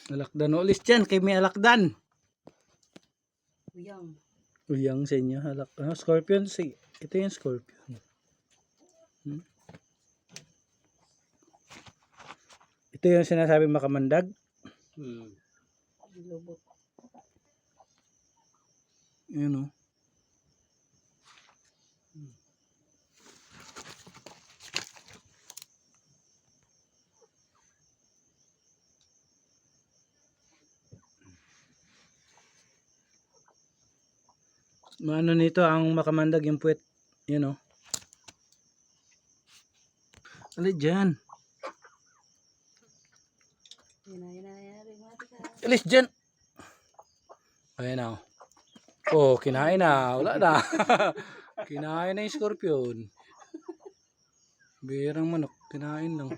Alakdan ulis dyan. Kay may alakdan. Uyang. Uyang sa inyo. Scorpion. Ito yung scorpion. Ito yung sinasabi makamandag. Lubot. Yun o. Maano nito ang makamandag yung puwet. Yun o. Alay dyan. Alis dyan. Ayan na. Oh, kinain na. Wala na. Kinain na yung scorpion. Birang manok. Kinain lang.